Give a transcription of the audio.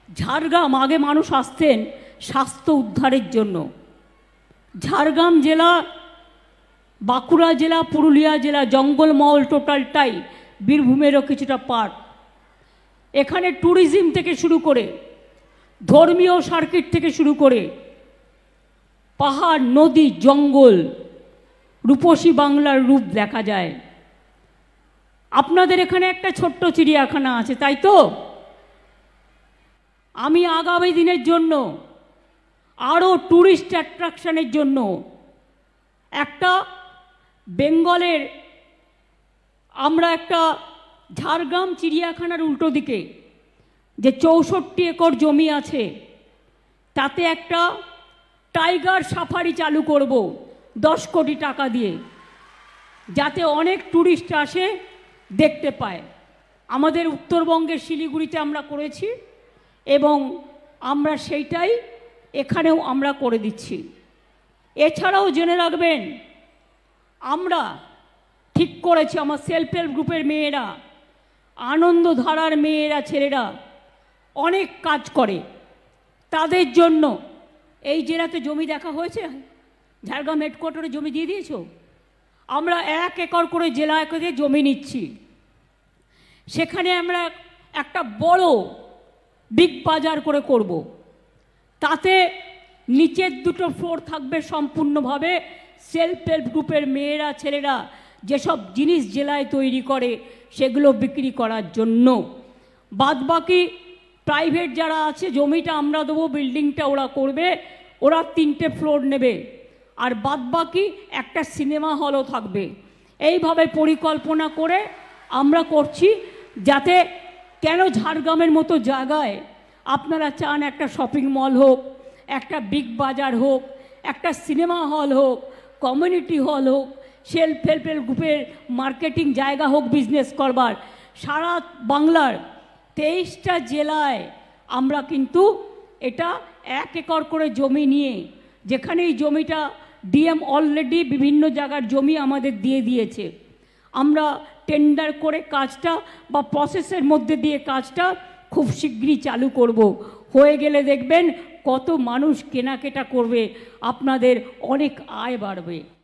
ঝাড়গ্রাম আগে মানুষ আসতেন স্বাস্থ্য উদ্ধারের জন্য। ঝাড়গ্রাম জেলা, বাঁকুড়া জেলা, পুরুলিয়া জেলা, জঙ্গলমহল টোটালটাই বীরভূমেরও কিছুটা পার্ট। এখানে ট্যুরিজম থেকে শুরু করে, ধর্মীয় সার্কিট থেকে শুরু করে, পাহাড়, নদী, জঙ্গল, রূপসী বাংলার রূপ দেখা যায়। আপনাদের এখানে একটা ছোট্ট চিড়িয়াখানা আছে, তাই তো? আমি আগামী দিনের জন্য আরও ট্যুরিস্ট অ্যাট্রাকশনের জন্য একটা বেঙ্গলের, আমরা একটা ঝাড়গ্রাম চিড়িয়াখানার উল্টো দিকে যে 64 একর জমি আছে, তাতে একটা টাইগার সাফারি চালু করব 10 কোটি টাকা দিয়ে, যাতে অনেক ট্যুরিস্ট আসে, দেখতে পায়। আমাদের উত্তরবঙ্গের শিলিগুড়িতে আমরা করেছি এবং আমরা সেইটাই এখানেও আমরা করে দিচ্ছি। এছাড়াও জেনে রাখবেন, আমরা ঠিক করেছি, আমার সেলফ হেল্প গ্রুপের মেয়েরা, আনন্দধারার মেয়েরা, ছেলেরা অনেক কাজ করে। তাদের জন্য এই জেলাতে জমি দেখা হয়েছে, ঝাড়গ্রাম হেডকোয়ার্টারে জমি দিয়ে দিয়েছ। আমরা 1 একর করে জেলাকে জমি নিচ্ছি, সেখানে আমরা একটা বড় বিগ বাজার করে করব। তাতে নিচের 2টো ফ্লোর থাকবে সম্পূর্ণভাবে সেলফ হেল্প গ্রুপের মেয়েরা, ছেলেরা যেসব জিনিস জেলায় তৈরি করে সেগুলো বিক্রি করার জন্য। বাদবাকি প্রাইভেট যারা আছে, জমিটা আমরা দেবো, বিল্ডিংটা ওরা করবে, ওরা 3টে ফ্লোর নেবে, আর বাদবাকি একটা সিনেমা হলও থাকবে। এইভাবে পরিকল্পনা করে আমরা করছি, যাতে কেন ঝাড়গ্রামের মতো জায়গায় আপনারা চান একটা শপিং মল হোক, একটা বিগ বাজার হোক, একটা সিনেমা হল হোক, কমিউনিটি হল হোক, সেলফ হেল্প গ্রুপের মার্কেটিং জায়গা হোক বিজনেস করবার। সারা বাংলার 23টা জেলায় আমরা কিন্তু এটা 1 একর করে জমি নিয়ে, যেখানে এই জমিটা ডিএম অলরেডি বিভিন্ন জায়গার জমি আমাদের দিয়ে দিয়েছে, আমরা টেন্ডার করে কাজটা বা প্রসেসের মধ্যে দিয়ে কাজটা খুব শীঘ্রই চালু করব। হয়ে গেলে দেখবেন কত মানুষ কেনাকাটা করবে, আপনাদের অনেক আয় বাড়বে।